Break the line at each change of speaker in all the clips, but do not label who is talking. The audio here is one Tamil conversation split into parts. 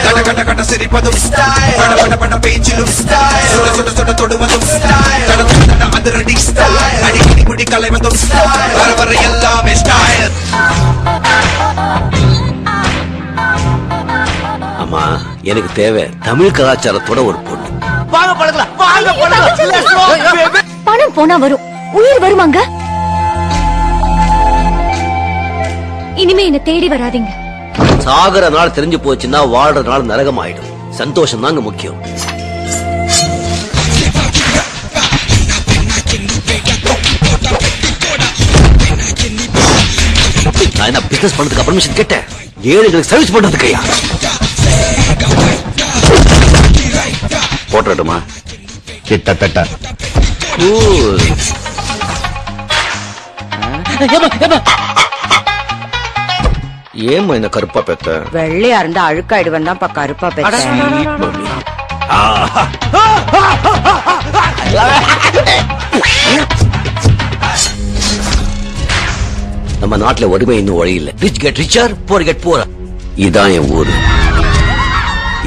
கட கட கட சிரிப்பதும் பட பட பட பேச்சிலும் சுட சுட சுட தொடுவதும் தட தட அதிரடி அடிக்கடி முடி கலைவதும் வர வர எல்லாமே ஸ்டைல்.
அம்மா எனக்கு தேவை தமிழ் கலாச்சாரத்தோட ஒரு பொண்ணு.
வாங்க பழகலாம், வாங்க பழகலாம்.
பணம் போனா வரும், உயிர் வருமாங்க. இனிமே என்ன தேடி வராதீங்க.
சாகர நாள் தெரிஞ்சு போச்சுன்னா வாழ்ற நாள் நரகம் ஆயிடும். சந்தோஷம் தாங்க முக்கியம். நான் என்ன பிசினஸ் பண்றதுக்கு பர்மிஷன் கேட்டேன், ஏழைகளுக்கு சர்வீஸ் பண்றதுக்கையா? போட்டுமா
கிட்டத்தட்ட
ஏமா இந்த கருப்பா பெத்த?
வெள்ளையா இருந்தா அழுக்காயிடுவன் தான் கருப்பா பெத்த.
நம்ம நாட்டுல ஒருமை இன்னும் வழியில்லை. Rich get richer, poor get poor. இதான் என் ஊரு.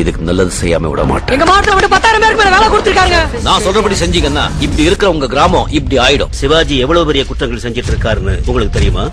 இதுக்கு நல்லது செய்யாம விட மாட்டேன்.
எங்க மாவட்டத்துல மட்டும் 10,000 பேருக்கு மேல வேலை கொடுத்திருக்காங்க.
நான் சொல்றபடி செஞ்சீங்கன்னா இப்படி இருக்கிற உங்க கிராமம் இப்படி ஆயிடும். சிவாஜி எவ்வளவு பெரிய குற்றங்கள் செஞ்சிட்டு இருக்காருன்னு உங்களுக்கு தெரியுமா?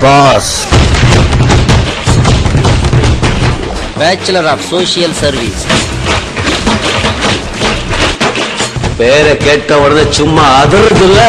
பாஸ், பேச்சுலர் ஆஃப் சோசியல் சர்வீஸ். பேரை கேட்ட உடனே சும்மா அதிர்றது இல்ல.